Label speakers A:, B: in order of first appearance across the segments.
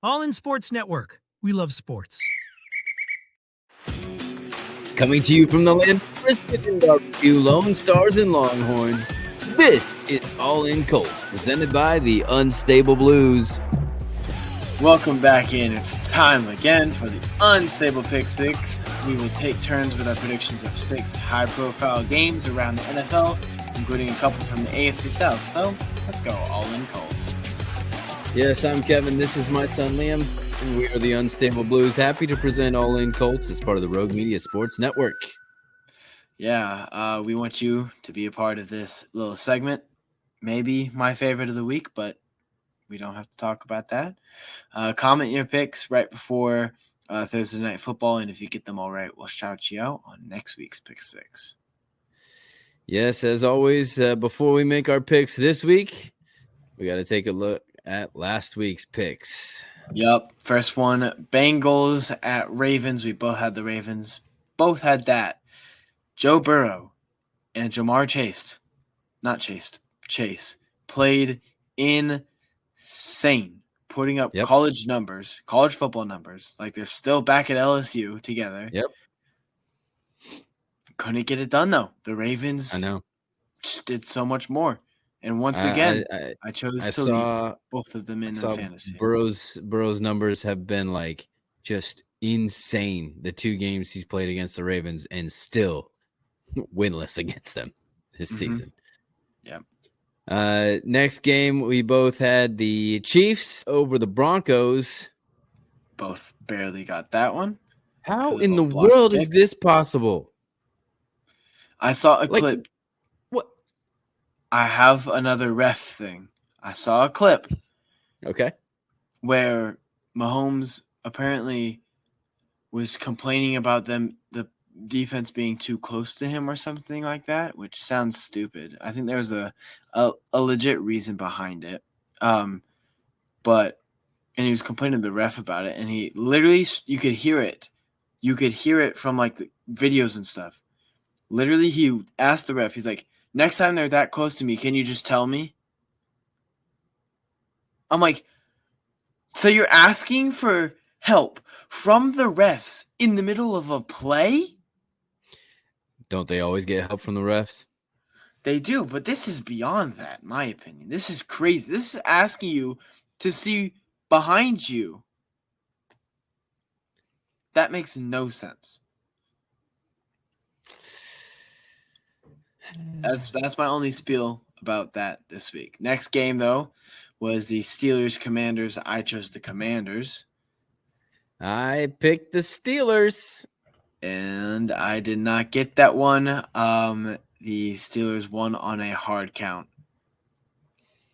A: All In Sports Network. We love sports.
B: Coming to you from the land of brisket and barbecue, Lone Stars and Longhorns, this is All In Colts, presented by the Unstable Blues.
C: Welcome back in. It's time again for the Unstable Pick 6. We will take turns with our predictions of 6 high-profile games around the NFL, including a couple from the AFC South. So, let's go. All In Colts.
B: Yes, I'm Kevin. This is my son Liam, and we are the Unstable Blues. Happy to present All In Colts as part of the Rogue Media Sports Network.
C: Yeah, we want you to be a part of this little segment. Maybe my favorite of the week, but we don't have to talk about that. Comment your picks right before Thursday Night Football, and if you get them all right, we'll shout you out on next week's Pick 6.
B: Yes, as always, before we make our picks this week, we got to take a look at last week's picks.
C: Yep. First one, Bengals at Ravens. We both had the Ravens. Both had that. Joe Burrow and Jamar Chase played insane, putting up college football numbers. Like they're still back at LSU together.
B: Yep.
C: Couldn't get it done, though. The Ravens just did so much more. And once again, I chose to leave both of them in the fantasy.
B: Burrow's numbers have been like just insane. The 2 games he's played against the Ravens and still winless against them this season.
C: Yeah.
B: Next game, we both had the Chiefs over the Broncos.
C: Both barely got that one.
B: How in the world is this possible?
C: I saw a clip. What? I have another ref thing. I saw a clip.
B: Okay.
C: Where Mahomes apparently was complaining about the defense being too close to him or something like that, which sounds stupid. I think there was a legit reason behind it. And he was complaining to the ref about it, and he literally, you could hear it. You could hear it from like the videos and stuff. Literally, he asked the ref, he's like, next time they're that close to me, can you just tell me? I'm like, so you're asking for help from the refs in the middle of a play?
B: Don't they always get help from the refs?
C: They do, but this is beyond that, in my opinion. This is crazy. This is asking you to see behind you. That makes no sense. That's my only spiel about that this week. Next game, though, was the Steelers-Commanders. I chose the Commanders.
B: I picked the Steelers.
C: And I did not get that one. The Steelers won on a hard count.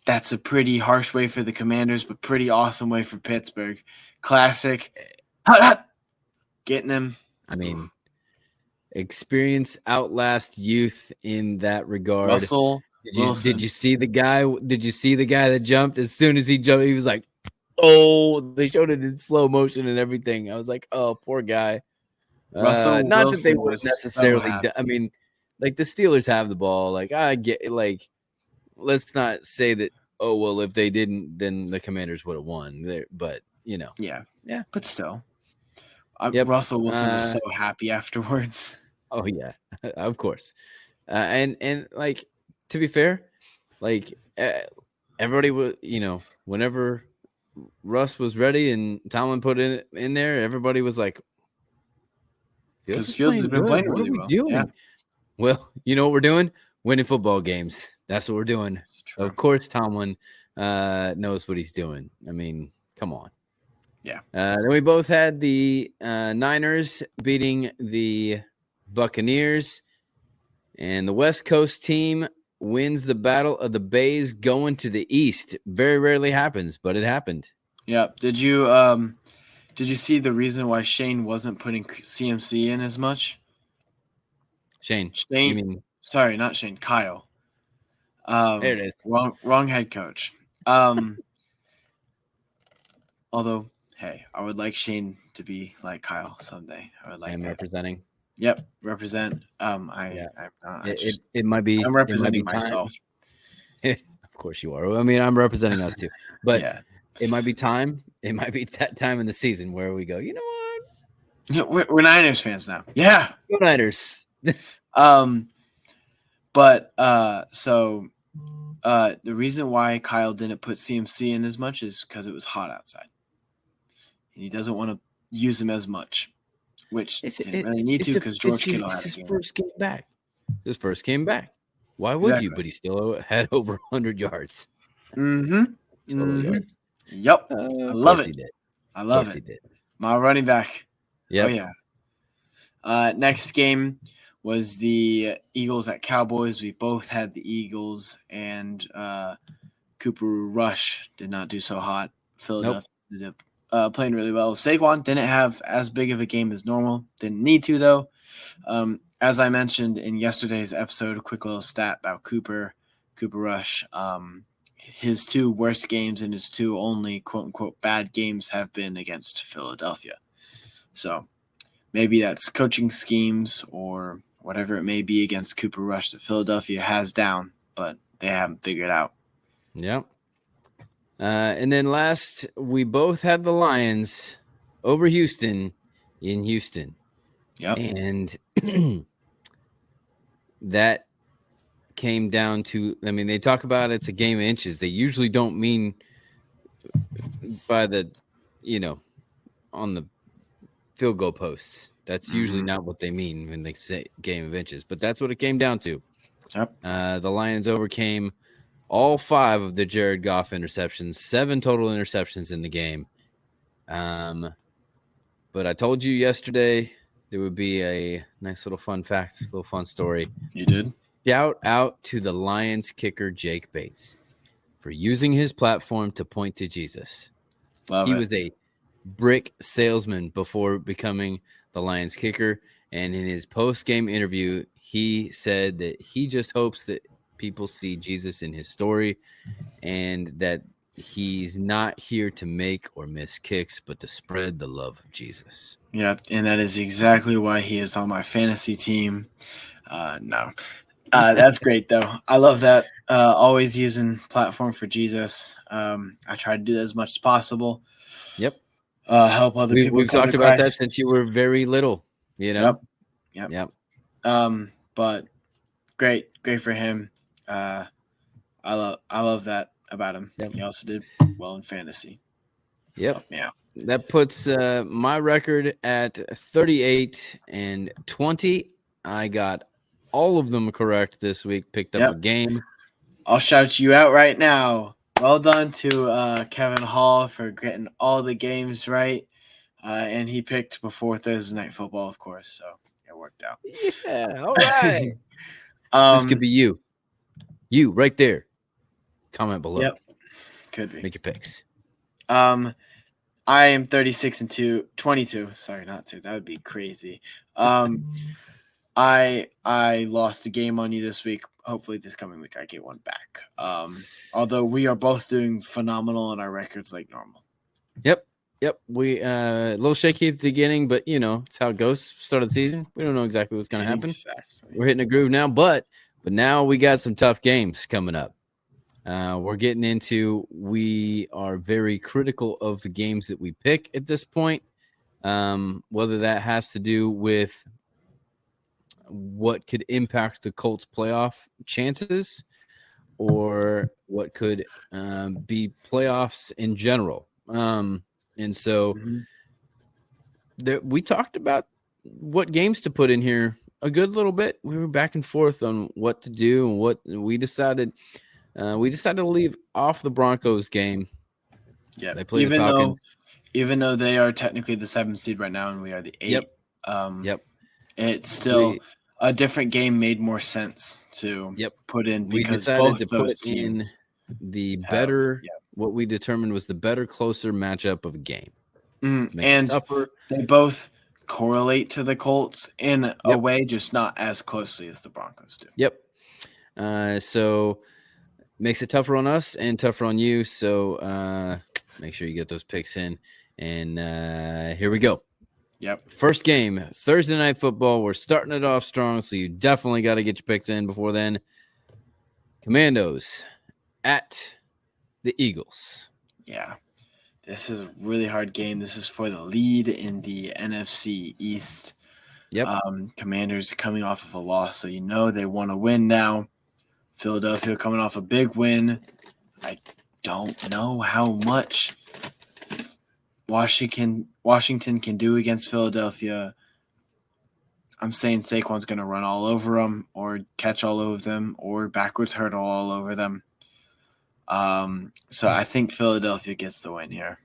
C: That's a pretty harsh way for the Commanders, but pretty awesome way for Pittsburgh. Classic. Getting them.
B: I mean, experience outlast youth in that regard.
C: Russell Wilson.
B: Did you see the guy? Did you see the guy that jumped? As soon as he jumped, he was like, "Oh!" They showed it in slow motion and everything. I was like, "Oh, poor guy."
C: Russell
B: not
C: Wilson
B: that they would necessarily. I mean, like the Steelers have the ball. Like I get. Like, let's not say that. Oh well, if they didn't, then the Commanders would have won. But
C: yeah. But still,
B: Yep.
C: Russell Wilson was so happy afterwards.
B: Oh yeah, of course. And like to be fair, like everybody was, whenever Russ was ready and Tomlin put it in there, everybody was like,
C: Fields has been playing really well.
B: Doing? Yeah. Well, you know what we're doing? Winning football games. That's what we're doing. Of course, Tomlin knows what he's doing. I mean, come on.
C: Yeah.
B: Then we both had the Niners beating the Buccaneers, and the West Coast team wins the Battle of the Bays going to the East. Very rarely happens, but it happened.
C: Yeah. Did you see the reason why Shane wasn't putting CMC in as much?
B: Shane.
C: Sorry, not Shane. Kyle.
B: There it is.
C: Wrong head coach. Although, hey, I would like Shane to be like Kyle someday. I would like.
B: I'm representing.
C: Yep, represent.
B: It might be.
C: I'm representing myself.
B: Of course you are. I mean, I'm representing us too. But It might be time. It might be that time in the season where we go, you know what?
C: We're Niners fans now. Yeah.
B: Go Niners.
C: The reason why Kyle didn't put CMC in as much is because it was hot outside. And he doesn't want to use him as much, which didn't really need to because George Kittle had
B: his
C: a game.
B: first game back. His first game back. Why would you?
C: Exactly.
B: But he still had over 100 yards.
C: Mm-hmm.
B: Total yards.
C: Yep. I love it.
B: He did.
C: I love it.
B: He did.
C: My running back.
B: Yep.
C: Oh, yeah. Next game was the Eagles at Cowboys. We both had the Eagles, and Cooper Rush did not do so hot. Philadelphia ended up playing really well. Saquon didn't have as big of a game as normal. Didn't need to, though. As I mentioned in yesterday's episode, a quick little stat about Cooper Rush. His two worst games and his two only quote-unquote bad games have been against Philadelphia. So maybe that's coaching schemes or whatever it may be against Cooper Rush that Philadelphia has down, but they haven't figured out.
B: Yep. And then last, we both had the Lions over Houston in Houston.
C: Yep.
B: And that came down to, I mean, they talk about it's a game of inches. They usually don't mean by the, on the field goal posts. That's usually not what they mean when they say game of inches, but that's what it came down to.
C: Yep.
B: The Lions overcame all 5 of the Jared Goff interceptions, 7 total interceptions in the game. But I told you yesterday there would be a nice little fun fact, little fun story.
C: You did?
B: Shout out to the Lions kicker, Jake Bates, for using his platform to point to Jesus. He was a brick salesman before becoming the Lions kicker. And in his post-game interview, he said that he just hopes that people see Jesus in his story and that he's not here to make or miss kicks, but to spread the love of Jesus.
C: Yeah, and that is exactly why he is on my fantasy team. No. That's great, though. I love that. Always using platform for Jesus. I try to do that as much as possible.
B: Yep.
C: Help other people.
B: We've talked about that since you were very little,
C: Yep. But great for him. I love that about him. Yep. He also did well in fantasy.
B: Yep.
C: Yeah.
B: That puts my record at 38-20. I got all of them correct this week. Picked up a game.
C: I'll shout you out right now. Well done to Kevin Hall for getting all the games right. And he picked before Thursday Night Football, of course. So it worked out.
B: Yeah. All right. This could be you. You right there. Comment below.
C: Yep. Could be.
B: Make your picks.
C: I am 36-22. Sorry, not 2. That would be crazy. I lost a game on you this week. Hopefully this coming week I get one back. Although we are both doing phenomenal on our records like normal.
B: Yep. We a little shaky at the beginning, but it's how it goes. Start of the season. We don't know exactly what's going to happen.
C: Exactly.
B: We're hitting a groove now, but now we got some tough games coming up. We're getting into, we are very critical of the games that we pick at this point. Whether that has to do with what could impact the Colts playoff chances or what could be playoffs in general. And so we talked about what games to put in here a good little bit. We were back and forth on what to do and what we decided. We decided to leave off the Broncos game.
C: Yeah,
B: they play the Falcons.
C: Even though they are technically the 7th seed right now and we are the 8th.
B: Yep.
C: It's still a different game made more sense to put in because both those teams
B: the better what we determined was the better, closer matchup of a game.
C: And they both correlate to the Colts in a way, just not as closely as the Broncos do.
B: Yep. So makes it tougher on us and tougher on you. So make sure you get those picks in. And here we go.
C: Yep.
B: First game, Thursday Night Football. We're starting it off strong, so you definitely got to get your picks in before then. Commandos at the Eagles.
C: Yeah. This is a really hard game. This is for the lead in the NFC East.
B: Yep.
C: Commanders coming off of a loss, so you know they want to win now. Philadelphia coming off a big win. I don't know how much Washington can do against Philadelphia. I'm saying Saquon's going to run all over them or catch all over them or backwards hurdle all over them. So I think Philadelphia gets the win here.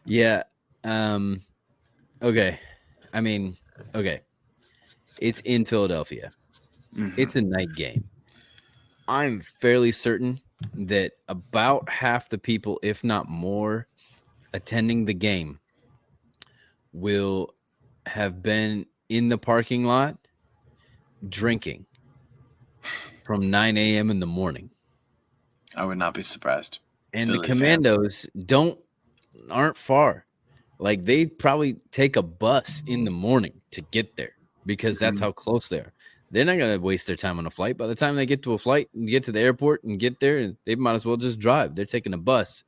B: Yeah. Okay. I mean, okay. It's in Philadelphia.
C: Mhm.
B: It's a night game. I'm fairly certain that about half the people, if not more, attending the game will have been in the parking lot drinking from 9 a.m. in the morning.
C: I would not be surprised.
B: And
C: Philly
B: the Commandos aren't far. Like, they probably take a bus in the morning to get there because that's how close they are. They're not going to waste their time on a flight. By the time they get to a flight and get to the airport and get there, they might as well just drive. They're taking a bus.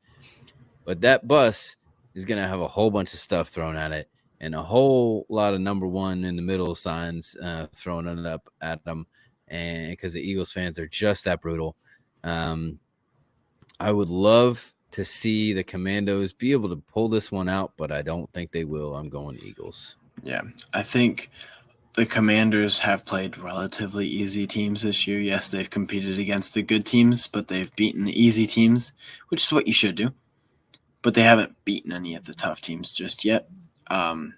B: But that bus is going to have a whole bunch of stuff thrown at it and a whole lot of number one in the middle signs thrown it up at them. And because the Eagles fans are just that brutal. I would love to see the Commandos be able to pull this one out, but I don't think they will. I'm going Eagles.
C: Yeah, I think the Commanders have played relatively easy teams this year. Yes, they've competed against the good teams, but they've beaten the easy teams, which is what you should do. But they haven't beaten any of the tough teams just yet. I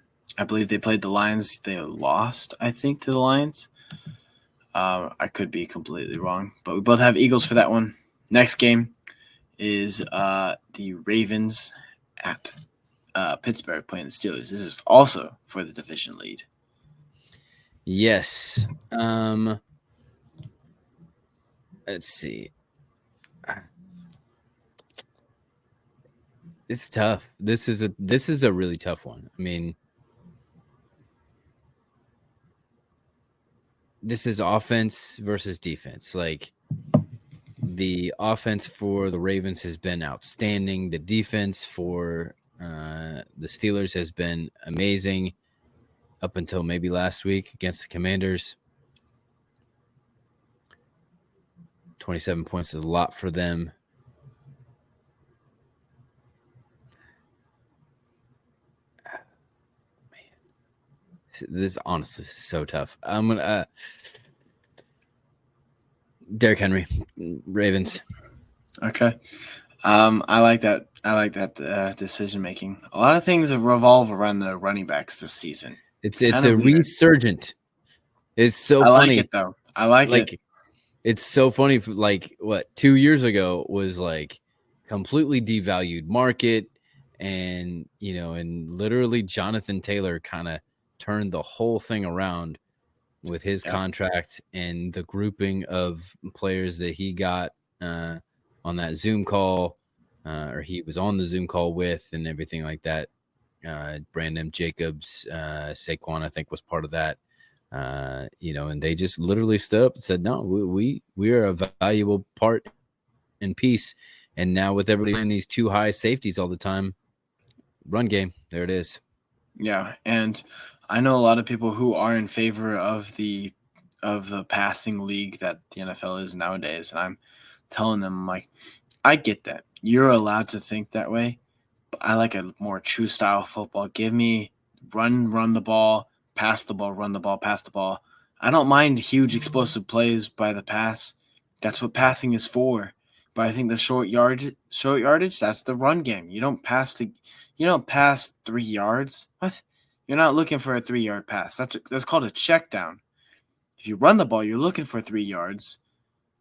C: believe they played the Lions. They lost, I think, to the Lions. I could be completely wrong, but we both have Eagles for that one. Next game is the Ravens at Pittsburgh playing the Steelers. This is also for the division lead.
B: Yes. Let's see. It's tough. This is a really tough one. I mean, this is offense versus defense. Like, the offense for the Ravens has been outstanding. The defense for the Steelers has been amazing up until maybe last week against the Commanders. 27 points is a lot for them. This honestly is so tough. I'm gonna Derrick Henry, Ravens.
C: Okay, I like that. I like that decision making. A lot of things revolve around the running backs this season.
B: It's
C: kind
B: a
C: of weird.
B: resurgent. It's so
C: I
B: funny.
C: like it though. I like it.
B: It's so funny. Like, what, 2 years ago was like completely devalued market, and and literally Jonathan Taylor kind of turned the whole thing around with his contract and the grouping of players that he got on that Zoom call, or he was on the Zoom call with, and everything like that. Brandon Jacobs, Saquon, I think, was part of that. And they just literally stood up and said, no, we are a valuable part and piece. And now with everybody in these two high safeties all the time, run game, there it is.
C: Yeah, and I know a lot of people who are in favor of the passing league that the NFL is nowadays, and I'm telling them, like, I get that. You're allowed to think that way, but I like a more true style football. Give me run the ball, pass the ball, run the ball, pass the ball. I don't mind huge explosive plays by the pass. That's what passing is for. But I think the short yardage, that's the run game. You don't pass 3 yards. What? You're not looking for a 3-yard pass. That's called a check down. If you run the ball, you're looking for 3 yards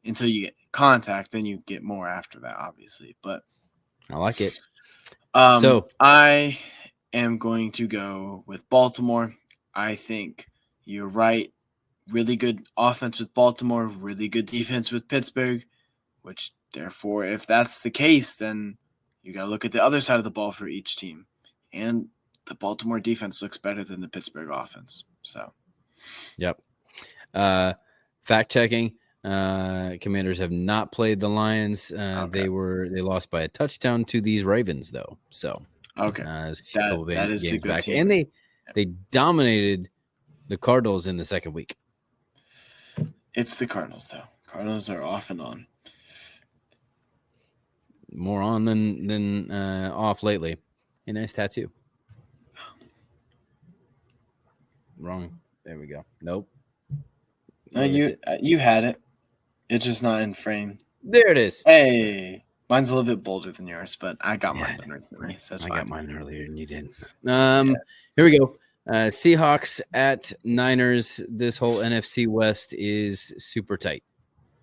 C: until you get contact. Then you get more after that, obviously. But
B: I like it.
C: So I am going to go with Baltimore. I think you're right. Really good offense with Baltimore. Really good defense with Pittsburgh. Which, therefore, if that's the case, then you got to look at the other side of the ball for each team. And the Baltimore defense looks better than the Pittsburgh offense. So,
B: yep. Fact checking. Commanders have not played the Lions.
C: Okay.
B: They lost by a touchdown to these Ravens though. So
C: Okay.
B: a couple
C: That
B: of
C: is the
B: games
C: good
B: back,
C: team.
B: and they dominated the Cardinals in the second week.
C: It's the Cardinals, though. Cardinals are off and on.
B: More on than off lately. A nice tattoo. Wrong. There we go. Nope.
C: No,
B: Where is it?
C: you had it. It's just not in frame.
B: There it is.
C: Hey, mine's a little bit bolder than yours, but I got mine done recently, so that's
B: I
C: fine.
B: got mine earlier than you did. Here we go. Seahawks at Niners. This whole NFC West is super tight.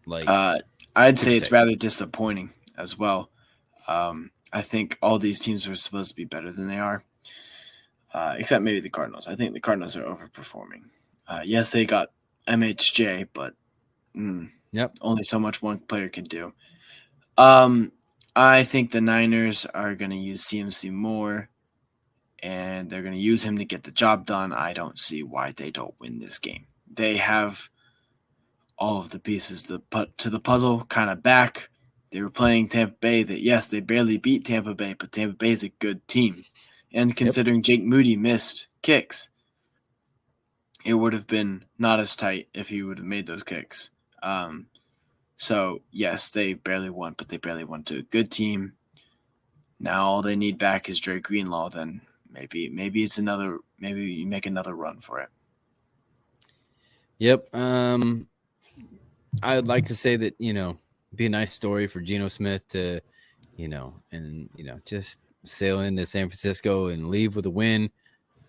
C: I'd say it's
B: tight.
C: rather disappointing as well. I think all these teams were supposed to be better than they are, except maybe the Cardinals. I think the Cardinals are overperforming. Yes, they got MHJ, but only so much one player can do. I think the Niners are going to use CMC more, and they're going to use him to get the job done. I don't see why they don't win this game. They have all of the pieces to the puzzle kind of back. They were playing Tampa Bay that, yes, they barely beat Tampa Bay, but Tampa Bay is a good team. And considering Jake Moody missed kicks, it would have been not as tight if he would have made those kicks. So, yes, they barely won, but they barely won to a good team. Now all they need back is Dre Greenlaw. Then maybe you make another run for it.
B: Yep. I would like to say that, be a nice story for Geno Smith to, just sail into San Francisco and leave with a win.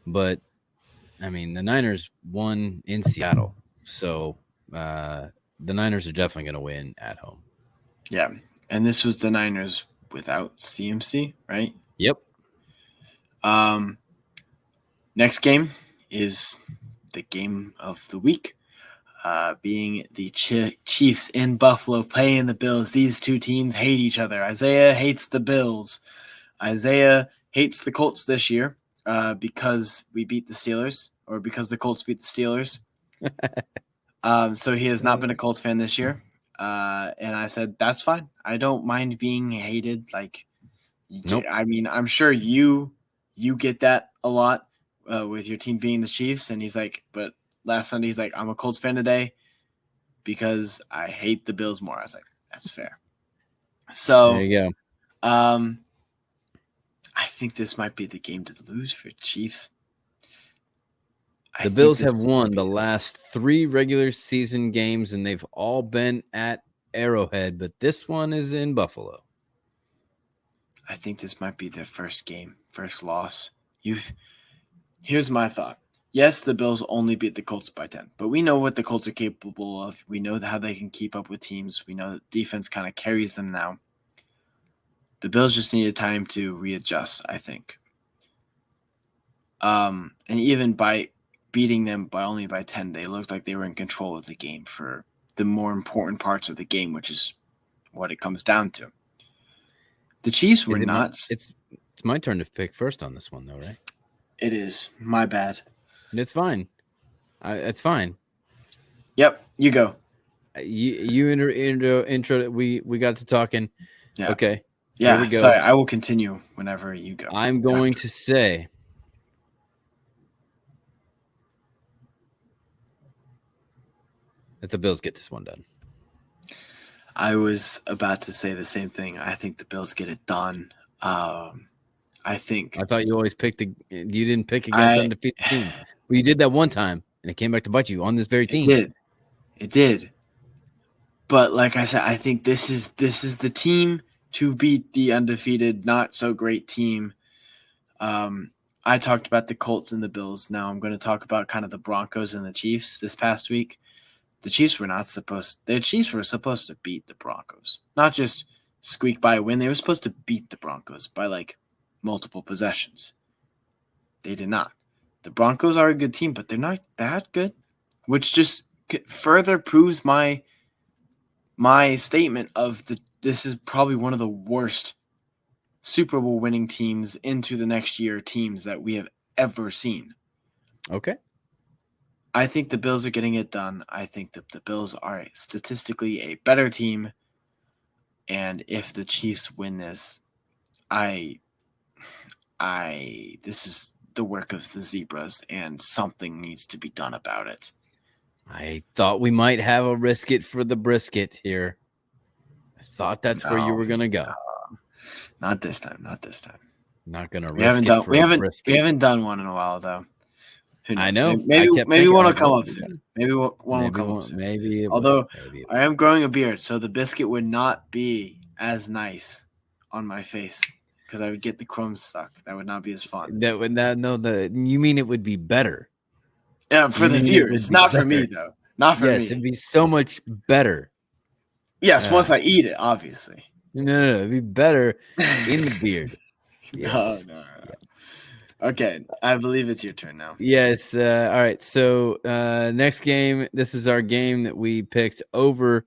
B: But, I mean, the Niners won in Seattle. So the Niners are definitely going to win at home.
C: Yeah. And this was the Niners without CMC, right?
B: Yep.
C: Next game is the game of the week. Being the Chiefs in Buffalo playing the Bills. These two teams hate each other. Isaiah hates the Bills. Isaiah hates the Colts this year because we beat the Steelers, or because the Colts beat the Steelers. So he has not been a Colts fan this year. And I said, that's fine. I don't mind being hated.
B: Nope.
C: I mean, I'm sure you get that a lot with your team being the Chiefs. And he's like, but last Sunday, he's like, I'm a Colts fan today because I hate the Bills more. I was like, that's fair. So
B: there you go.
C: I think this might be the game to lose for Chiefs.
B: The Bills have won the last 3 regular season games, and they've all been at Arrowhead, but this one is in Buffalo.
C: I think this might be their first game, first loss. Here's my thought. Yes, the Bills only beat the Colts by 10, but we know what the Colts are capable of. We know how they can keep up with teams. We know that defense kind of carries them now. The Bills just needed time to readjust, I think. And even by beating them only by 10, they looked like they were in control of the game for the more important parts of the game, which is what it comes down to. The Chiefs were not.
B: It's my turn to pick first on this one, though, right?
C: It is. My bad.
B: It's fine. It's fine.
C: Yep, you go.
B: You intro. We got to talking.
C: Yeah.
B: Okay.
C: Yeah.
B: Here we go.
C: Sorry, I will continue whenever you go.
B: I'm going to say that the Bills get this one done.
C: I was about to say the same thing. I think the Bills get it done. I
B: thought you always picked. You didn't pick against undefeated teams. Well, you did that one time, and it came back to bite you on this very team.
C: It did. But like I said, I think this is the team to beat the undefeated, not so great team. I talked about the Colts and the Bills. Now I'm going to talk about kind of the Broncos and the Chiefs this past week. The Chiefs were supposed to beat the Broncos, not just squeak by a win. They were supposed to beat the Broncos by like multiple possessions. They did not. The Broncos are a good team, but they're not that good, which just further proves my statement of this is probably one of the worst Super Bowl winning teams into the next year teams that we have ever seen.
B: Okay.
C: I think the Bills are getting it done. I think that the Bills are statistically a better team. And if the Chiefs win this, this is the work of the Zebras, and something needs to be done about it.
B: I thought we might have a risk it for the brisket here. I thought that's where you
C: No,
B: were gonna go.
C: not this time. Not this time.
B: Not gonna
C: We
B: risk
C: haven't
B: it
C: done.
B: for
C: We
B: a
C: haven't.
B: brisket.
C: We haven't done one in a while, though. Who knows?
B: I know.
C: Maybe
B: I kept
C: maybe
B: thinking,
C: one
B: I
C: will
B: was
C: come
B: like,
C: up soon. Maybe one will come up soon.
B: Maybe it
C: Although
B: will. Maybe it
C: I am growing a beard, so the biscuit would not be as nice on my face because I would get the crumbs stuck. That would not be as fun.
B: That would not you mean it would be better.
C: Yeah, for the viewers, not for me though. Not for
B: Yes,
C: me.
B: it'd be so much better.
C: Yes, once I eat it, obviously.
B: No, it'd be better in the beard.
C: No. Okay, I believe it's your turn now.
B: Yes. All right. So next game, this is our game that we picked over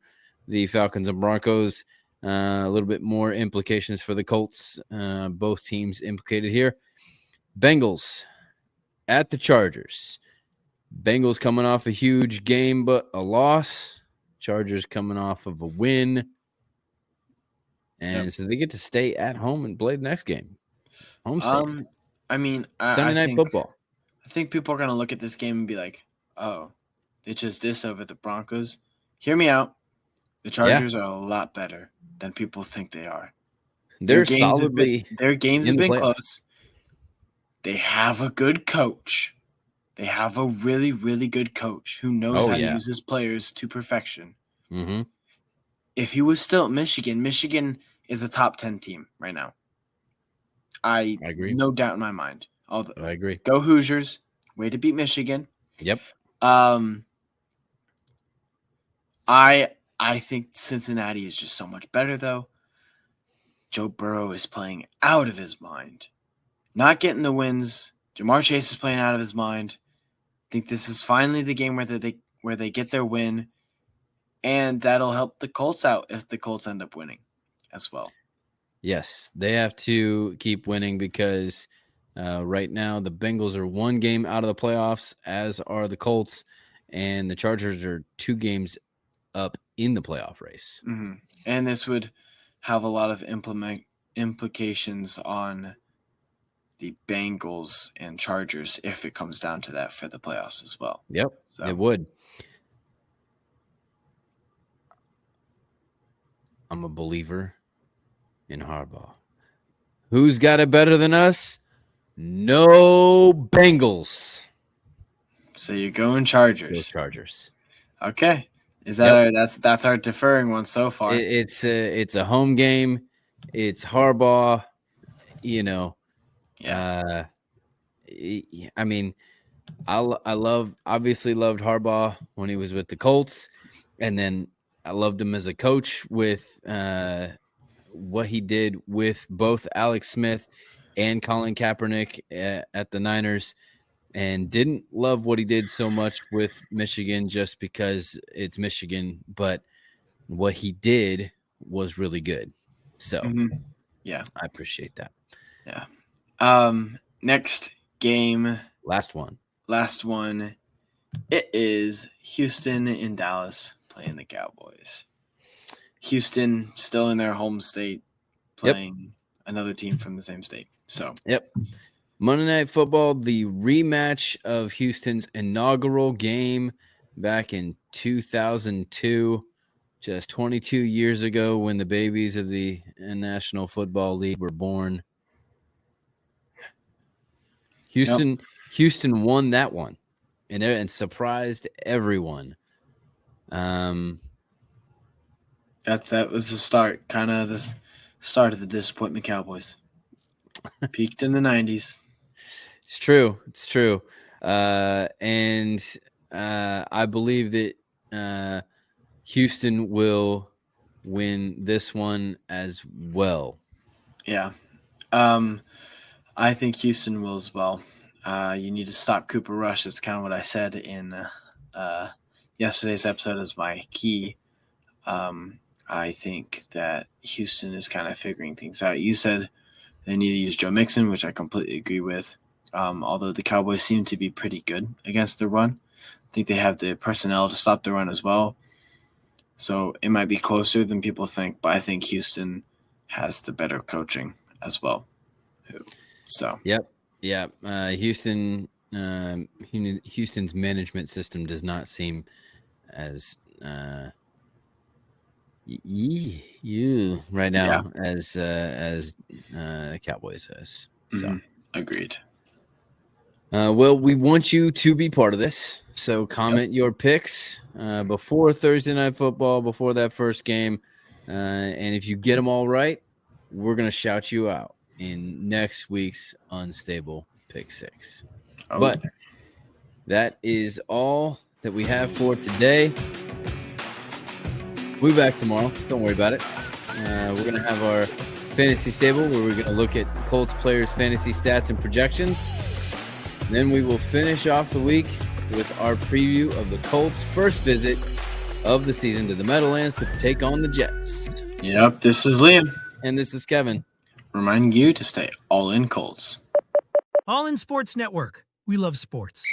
B: the Falcons and Broncos. A little bit more implications for the Colts. Both teams implicated here. Bengals at the Chargers. Bengals coming off a huge game, but a loss. Chargers coming off of a win. And so they get to stay at home and play the next game. Home state.
C: I mean,
B: Sunday night football.
C: I think people are going to look at this game and be like, oh, they just this over the Broncos. Hear me out. The Chargers are a lot better than people think they are.
B: They're solidly.
C: Their games have been
B: playoffs.
C: close. They have a good coach. They have a really, really good coach who knows how to use his players to perfection.
B: Mm-hmm.
C: If he was still at Michigan is a top 10 team right now. I agree. No doubt in my mind. I agree. Go Hoosiers. Way to beat Michigan.
B: Yep.
C: I think Cincinnati is just so much better, though. Joe Burrow is playing out of his mind. Not getting the wins. Jamar Chase is playing out of his mind. I think this is finally the game where they get their win, and that'll help the Colts out if the Colts end up winning as well.
B: Yes, they have to keep winning because right now the Bengals are 1 game out of the playoffs, as are the Colts, and the Chargers are 2 games up in the playoff race.
C: Mm-hmm. And this would have a lot of implications on the Bengals and Chargers if it comes down to that for the playoffs as well.
B: Yep, so it would. I'm a believer in Harbaugh. Who's got it better than us? No Bengals.
C: So you're going Chargers.
B: Go Chargers.
C: Okay. Is that that's our deferring one so far?
B: It's a home game. It's Harbaugh. You know.
C: Yeah.
B: I mean, obviously loved Harbaugh when he was with the Colts, and then I loved him as a coach with what he did with both Alex Smith and Colin Kaepernick at the Niners, and didn't love what he did so much with Michigan just because it's Michigan, but what he did was really good. So,
C: yeah,
B: I appreciate that.
C: Yeah. Next game.
B: Last one.
C: It is Houston in Dallas playing the Cowboys. Houston still in their home state playing another team from the same state. So,
B: Monday Night Football, the rematch of Houston's inaugural game back in 2002, just 22 years ago when the babies of the National Football League were born. Houston won that one and surprised everyone.
C: That was the start, kind of the start of the disappointment Cowboys. Peaked in the 90s.
B: It's true. And I believe that Houston will win this one as well.
C: Yeah. I think Houston will as well. You need to stop Cooper Rush. That's kind of what I said in yesterday's episode as my key. I think that Houston is kind of figuring things out. You said they need to use Joe Mixon, which I completely agree with. Although the Cowboys seem to be pretty good against the run, think they have the personnel to stop the run as well. So it might be closer than people think, but I think Houston has the better coaching as well. So
B: Yep. Houston's management system does not seem as you right now as Cowboys is. So
C: agreed.
B: Well, we want you to be part of this. So comment your picks before Thursday Night Football, before that first game. And if you get them all right, we're going to shout you out in next week's Unstable Pick 6.
C: Oh.
B: But that is all that we have for today. We'll be back tomorrow. Don't worry about it. We're going to have our fantasy stable where we're going to look at Colts players' fantasy stats and projections. Then we will finish off the week with our preview of the Colts' first visit of the season to the Meadowlands to take on the Jets.
C: Yep, this is Liam.
B: And this is Kevin.
C: Reminding you to stay all in Colts.
A: All in Sports Network. We love sports.